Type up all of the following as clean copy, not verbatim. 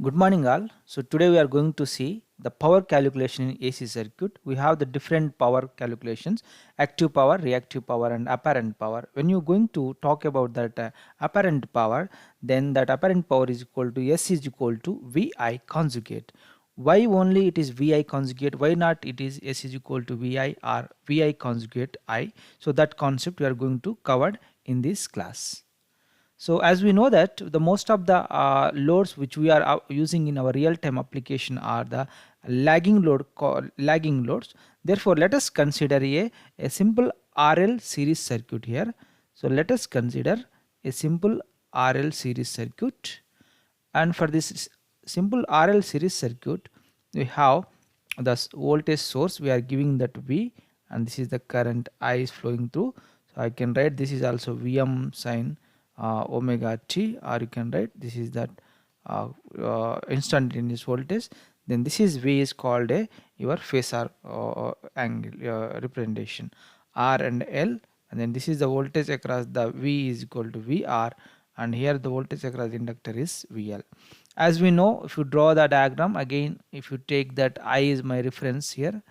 Good morning all. So today we are going to see the power calculation in AC circuit. We have the different power calculations: active power, reactive power and apparent power. When you're going to talk about that apparent power, then that apparent power is equal to S is equal to VI conjugate. Why only it is VI conjugate? Why not it is S is equal to VI or VI conjugate I? So that concept we are going to cover in this class. So as we know that the most of the loads which we are using in our real-time application are the lagging loads. Therefore, let us consider a simple RL series circuit here. So let us consider a simple RL series circuit, and for this simple RL series circuit, we have the voltage source. We are giving that V, and this is the current I is flowing through. So I can write this is also Vm sine omega t, or you can write this is that instantaneous voltage. Then this is V is called a your phasor angle representation, R and L, and then this is the voltage across the V is equal to VR, and here the voltage across the inductor is VL. As we know, if you draw the diagram again, if you take that I is my reference here,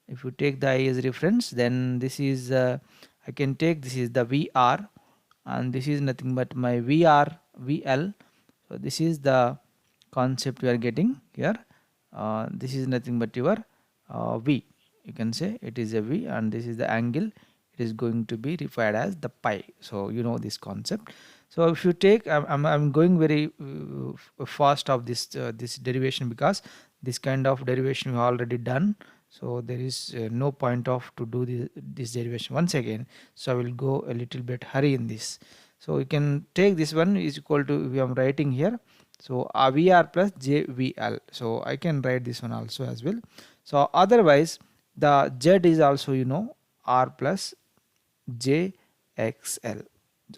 if you take the I as reference, then this is I can take this is the VR, and this is nothing but my VR VL. So this is the concept we are getting here. This is nothing but your V. You can say it is a V, and this is the angle. It is going to be referred as the pi. So you know this concept. So if you take, I'm going very fast of this derivation, because this kind of derivation we have already done. So there is no point of to do this derivation once again. So I will go a little bit hurry in this. So you can take this one is equal to, we am writing here, so VR plus JVL. So I can write this one also as well. So otherwise the Z is also, you know, R plus JXL,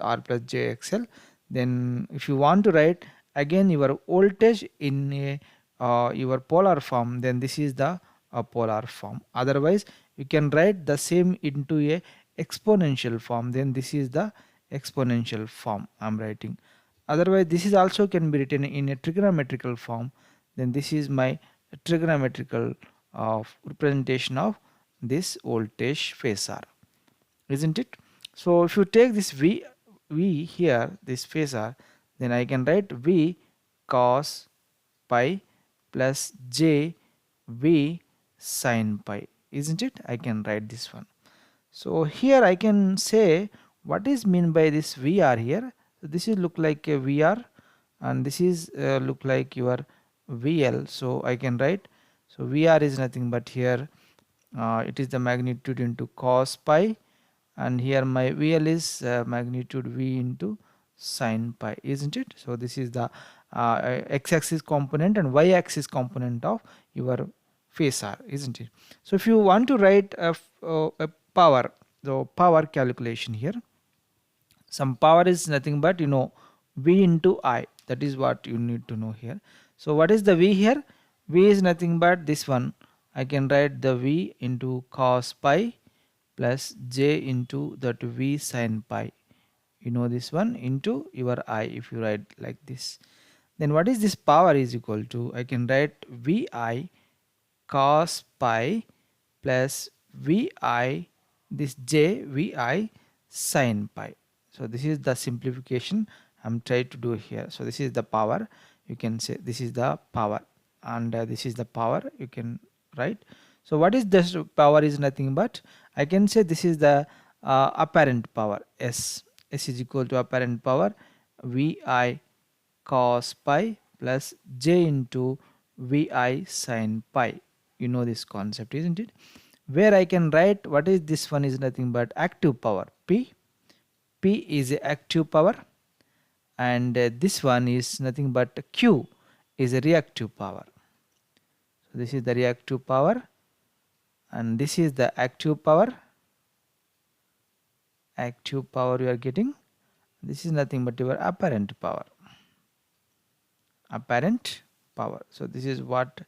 R plus JXL. Then if you want to write again your voltage in a your polar form, then this is the polar form. Otherwise you can write the same into a exponential form, then this is the exponential form I'm writing. Otherwise this is also can be written in a trigonometrical form, then this is my trigonometrical representation of this voltage phasor, isn't it? So if you take this V here, this phasor, then I can write V cos pi plus J V sin pi, isn't it? I can write this one. So here I can say what is mean by this VR here. So this is look like a VR, and this is look like your VL. So I can write, so VR is nothing but here it is the magnitude into cos pi, and here my VL is magnitude V into sin pi, isn't it? So this is the x-axis component and y-axis component of your phasor, isn't it? So if you want to write a power, the power calculation here, some power is nothing but, you know, V into I. That is what you need to know here. So what is the V here? V is nothing but this one. I can write the V into cos pi plus J into that V sin pi. You know this one into your I, if you write like this. Then what is this power is equal to? I can write VI cos pi plus VI this J VI sin pi. So this is the simplification I'm trying to do here. So this is the power, you can say this is the power, and this is the power you can write. So what is this power is nothing but, I can say this is the apparent power. S is equal to apparent power VI cos pi plus J into VI sin pi. You know this concept, isn't it? Where I can write what is this one is nothing but active power P. P is a active power, and this one is nothing but Q is a reactive power. So this is the reactive power, and this is the active power. Active power you are getting. This is nothing but your apparent power. Apparent power. So this is what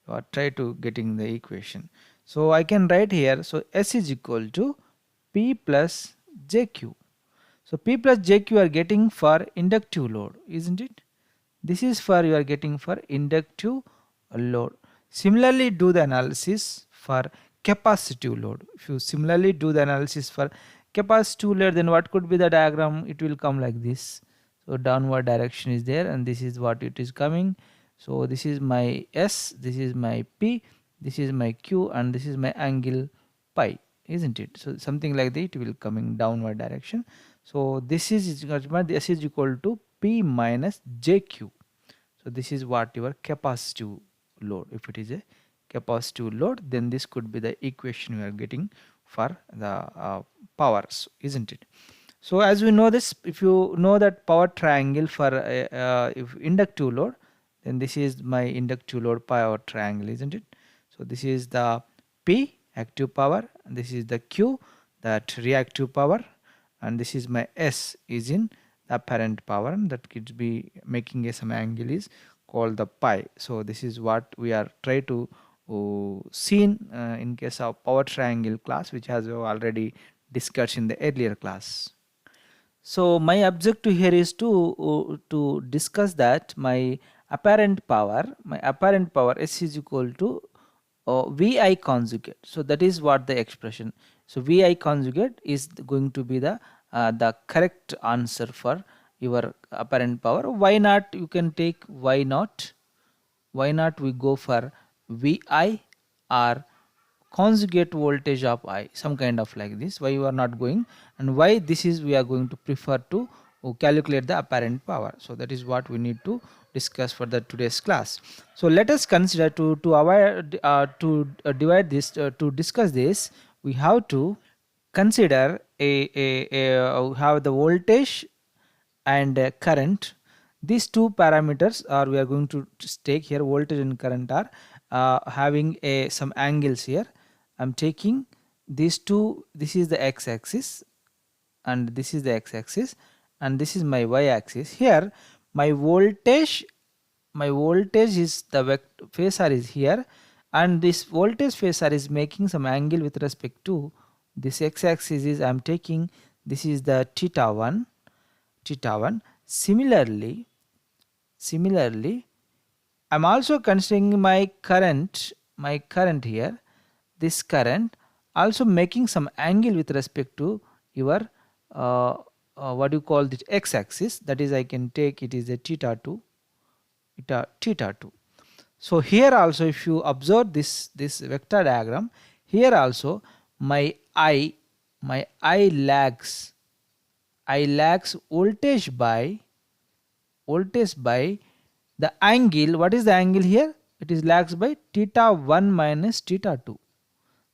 you are try to getting the equation. So I can write here. So S is equal to P plus JQ. So P plus JQ are getting for inductive load, isn't it? This is for you are getting for inductive load. Similarly, do the analysis for capacitive load. If you similarly do the analysis for capacitive load, then what could be the diagram? It will come like this. So downward direction is there, and this is what it is coming. So this is my S, this is my P, this is my Q, and this is my angle pi, isn't it? So something like that, it will coming downward direction. So this is S is equal to P minus JQ. So this is what your capacitive load. If it is a capacitive load, then this could be the equation we are getting for the powers, isn't it? So as we know this, if you know that power triangle for if inductive load, then this is my inductive load power triangle, isn't it? So this is the P active power, and this is the Q that reactive power, and this is my S is in the apparent power, and that could be making a some angle is called the pi. So this is what we are try to seen in case of power triangle class, which has already discussed in the earlier class. So my objective here is to discuss that my apparent power S is equal to VI conjugate. So that is what the expression. So VI conjugate is going to be the correct answer for your apparent power. Why not? You can take why not? Why not we go for VI or conjugate voltage of I, some kind of like this. Why you are not going, and why this is we are going to prefer to calculate the apparent power. So that is what we need to discuss for the today's class. So let us consider to avoid divide this to discuss this. We have to consider have the voltage and current. These two parameters are we are going to take here. Voltage and current are having some angles here. I'm taking these two. This is the x-axis and this is the x-axis, and this is my y-axis. Here my voltage is the vector phasor is here, and this voltage phasor is making some angle with respect to this x-axis. Is I'm taking this is the theta 1. Similarly I'm also considering my current here. This current also making some angle with respect to your what you call the x-axis, that is I can take it is a theta 2. So here also if you observe this vector diagram, here also my I lags voltage by the angle. What is the angle here? It is lags by theta 1 minus theta 2.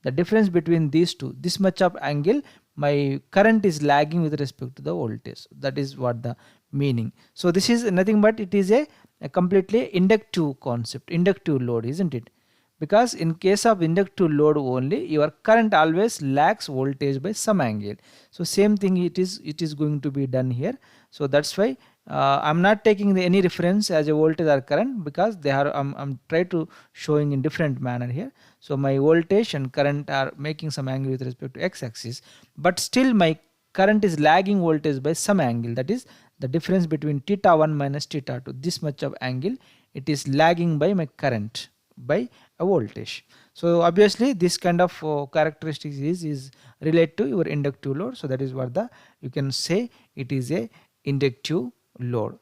The difference between these two, this much of angle, my current is lagging with respect to the voltage. That is what the meaning. So this is nothing but it is a completely inductive concept, inductive load, isn't it? Because in case of inductive load only, your current always lags voltage by some angle. So same thing it is going to be done here. So that's why I'm not taking any reference as a voltage or current, because they are I'm trying to showing in different manner here. So my voltage and current are making some angle with respect to x-axis, but still my current is lagging voltage by some angle, that is the difference between theta 1 minus theta 2. This much of angle it is lagging by my current by a voltage. So obviously this kind of characteristics is related to your inductive load. So that is what the you can say it is a inductive load.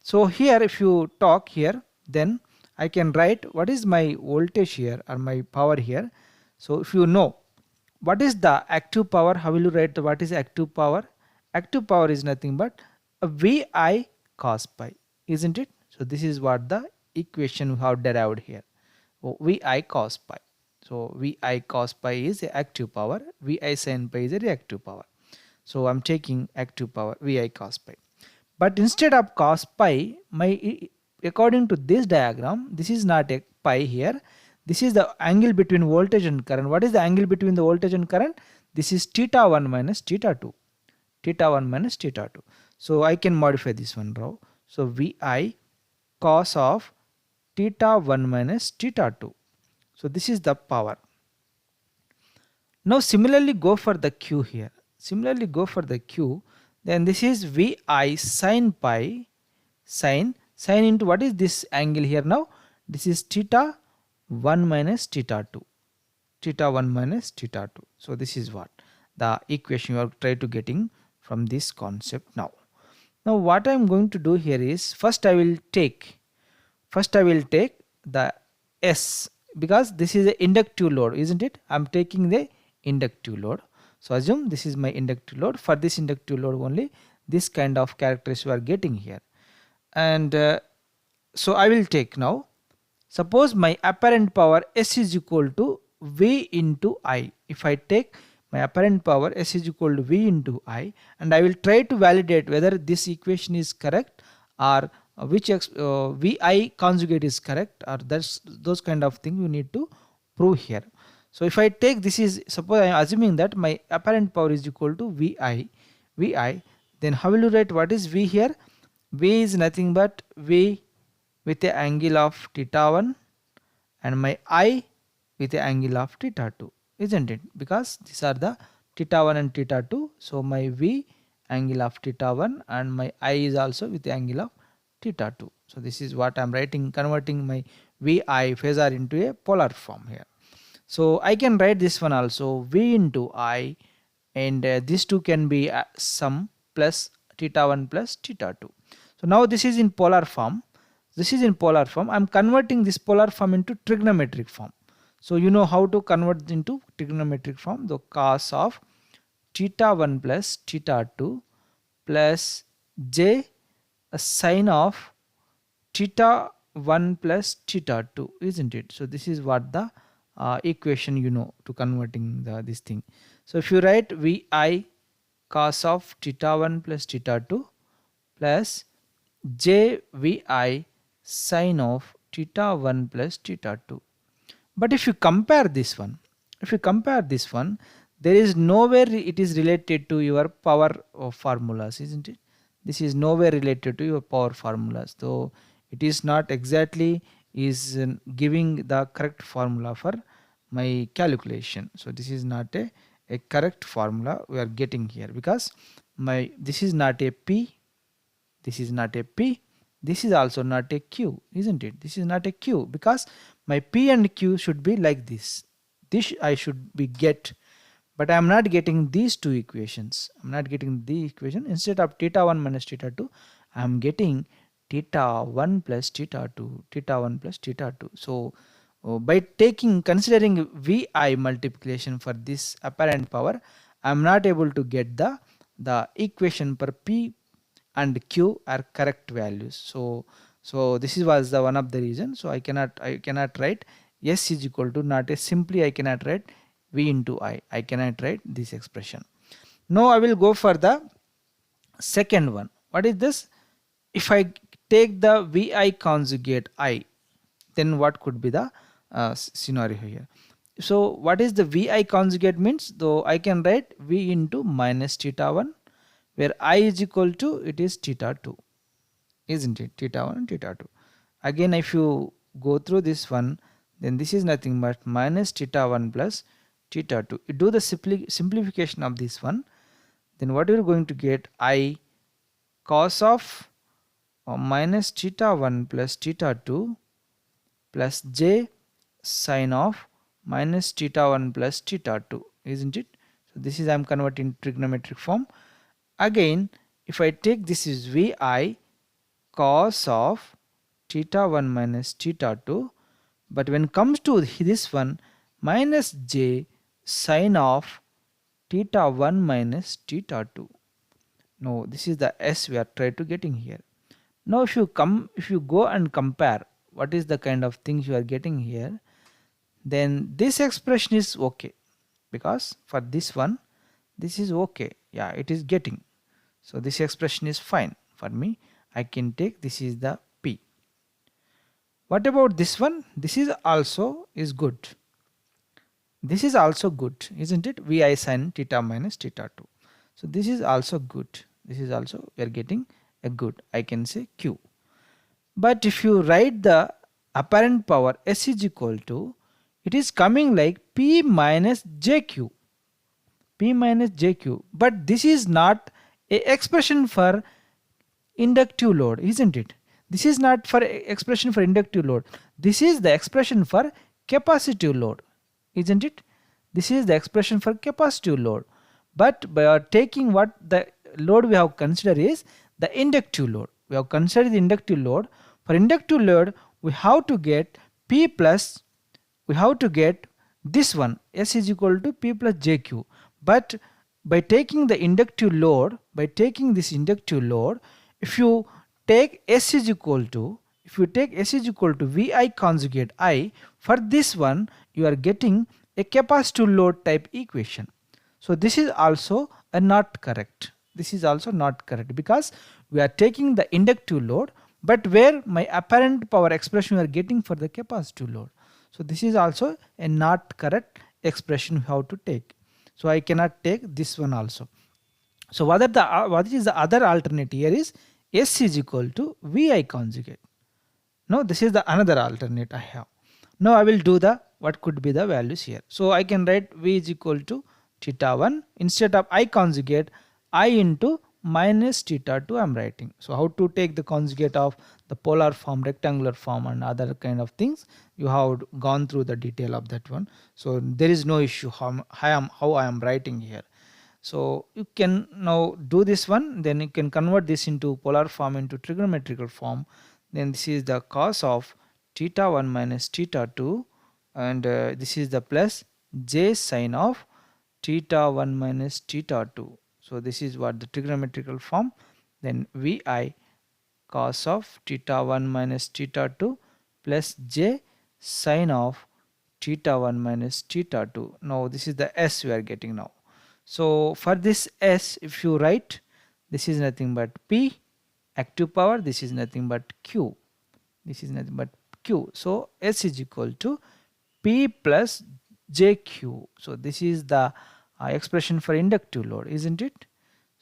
So here if you talk here, then I can write what is my voltage here or my power here. So if you know what is the active power, how will you write what is active power? Active power is nothing but a VI cos pi, isn't it? So this is what the equation we have derived here. VI cos pi. So VI cos pi is the active power, VI sin pi is a reactive power. So I'm taking active power VI cos pi. But instead of cos pi, according to this diagram, this is not a pi here. This is the angle between voltage and current. What is the angle between the voltage and current? This is theta 1 minus theta 2. Theta 1 minus theta 2. So I can modify this one now. So VI cos of theta 1 minus theta 2. So this is the power. Now similarly go for the Q here. Then this is VI sin pi sin sine into what is this angle here now? This is theta 1 minus theta 2. Theta 1 minus theta 2. So this is what the equation you are trying to getting from this concept now. Now what I am going to do here is first I will take the S, because this is a inductive load, isn't it? I am taking the inductive load. So assume this is my inductive load. For this inductive load only this kind of characteristics we are getting here. And so I will take now, suppose my apparent power S is equal to V into I. If I take my apparent power S is equal to V into I, and I will try to validate whether this equation is correct, or which Vi conjugate is correct, or that's those kind of things you need to prove here. So if I take this is, suppose I am assuming that my apparent power is equal to Vi, then how will you write what is V here? V is nothing but V with the angle of theta 1 and my I with the angle of theta 2, isn't it? Because these are the theta 1 and theta 2. So my V angle of theta 1 and my I is also with the angle of theta 2. So this is what I am writing, converting my Vi phasor into a polar form here. So I can write this one also V into I, and these two can be sum plus theta 1 plus theta 2. So now this is in polar form. This is in polar form. I am converting this polar form into trigonometric form. So you know how to convert into trigonometric form. The cos of theta 1 plus theta 2 plus j sine of theta 1 plus theta 2, isn't it? So this is what the equation you know to converting this thing. So if you write Vi cos of theta 1 plus theta 2 plus j Vi sine of theta 1 plus theta 2. But if you compare this one, there is nowhere it is related to your power formulas, isn't it? This is nowhere related to your power formulas. So it is not exactly is giving the correct formula for my calculation. So this is not a correct formula we are getting here, because this is not a P, this is not a P, this is also not a Q, isn't it? This is not a Q, because my P and Q should be like this. This I should be get, but I am not getting these two equations. I am not getting the equation. Instead of theta 1 minus theta 2, I am getting theta 1 plus theta 2, theta 1 plus theta 2. So by considering Vi multiplication for this apparent power, I am not able to get the equation per P and Q are correct values. So this was the one of the reason. So I cannot write S is equal to, not a simply I cannot write V into I cannot write this expression. Now I will go for the second one. What is this? If I take the Vi conjugate I, then what could be the scenario here? So what is the Vi conjugate means? Though I can write V into minus theta 1, where I is equal to, it is theta 2, isn't it? Theta 1 and theta 2. Again, if you go through this one, then this is nothing but minus theta 1 plus theta 2. You do the simplification of this one, then what you are going to get? I cos of minus theta 1 plus theta 2 plus j sine of minus theta 1 plus theta 2, isn't it? So this is I am converting trigonometric form. Again, if I take this is Vi cos of theta 1 minus theta 2, but when comes to this one, minus j sine of theta 1 minus theta 2. No, this is the S we are trying to getting here. Now if you go and compare what is the kind of things you are getting here, then this expression is okay, because for this one this is okay. Yeah, it is getting. So this expression is fine for me. I can take this is the P. What about this one? This is also is good. This is also good, isn't it? Vi sin theta minus theta 2. So this is also good. This is also we are getting a good. I can say Q. But if you write the apparent power S is equal to, it is coming like P minus JQ. P minus JQ. But this is not a expression for inductive load, isn't it? This is not for expression for inductive load. This is the expression for capacitive load, isn't it? This is the expression for capacitive load. But by taking what the load we have considered is the inductive load. We have considered the inductive load. For inductive load, we have to get P plus, we have to get this one, S is equal to P plus JQ. But by taking the inductive load, by taking this inductive load, if you take S is equal to, if you take S is equal to VI conjugate I, for this one you are getting a capacitive load type equation. So this is also not correct. This is also not correct because we are taking the inductive load, but where my apparent power expression we are getting for the capacitive load. So this is also a not correct expression we have to take. So I cannot take this one also. So what is the other alternate here is S is equal to VI conjugate. No, this is the another alternate I have. Now I will do the what could be the values here. So I can write V is equal to theta 1 instead of I conjugate I into minus theta 2 I am writing. So how to take the conjugate of the polar form, rectangular form and other kind of things, you have gone through the detail of that one. So there is no issue how I am writing here. So you can now do this one, then you can convert this into polar form into trigonometrical form. Then this is the cos of theta 1 minus theta 2 and this is the plus j sine of theta 1 minus theta 2. So this is what the trigonometrical form. Then Vi cos of theta 1 minus theta 2 plus j sine of theta 1 minus theta 2. Now this is the S we are getting now. So for this S, if you write, this is nothing but P active power, this is nothing but Q, this is nothing but Q. So S is equal to P plus JQ. So this is the expression for inductive load, isn't it?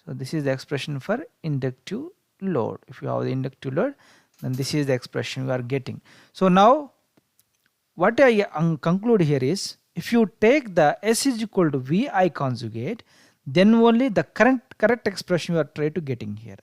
So this is the expression for inductive load. If you have the inductive load, then this is the expression we are getting. So now what I conclude here is, if you take the S is equal to VI conjugate, then only the correct expression you are trying to getting here.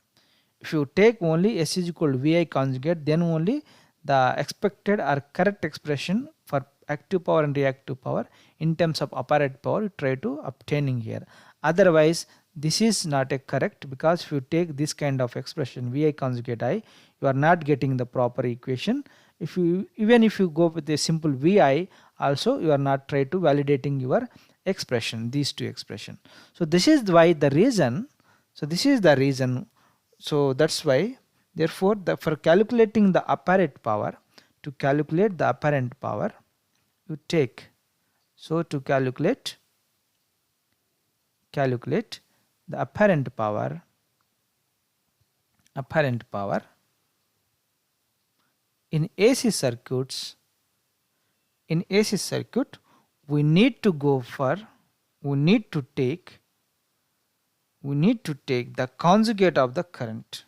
If you take only S is equal to VI conjugate, then only the expected or correct expression for active power and reactive power in terms of apparent power you try to obtaining here. Otherwise this is not a correct, because if you take this kind of expression VI conjugate I, you are not getting the proper equation. If you even if you go with a simple VI also, you are not try to validating your expression, these two expression. So this is why the reason, so this is the reason, so that's why therefore for calculating the apparent power, to calculate the apparent power you take, so to calculate the apparent power in AC circuits, in AC circuit we need to take the conjugate of the current,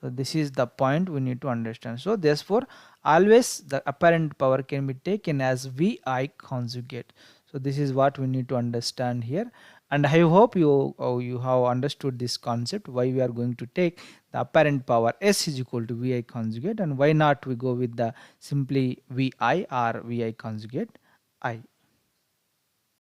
So this is the point we need to understand. So therefore always the apparent power can be taken as VI conjugate. So this is what we need to understand here, and I hope you have understood this concept, why we are going to take the apparent power S is equal to VI conjugate, and why not we go with the simply VI or VI conjugate I.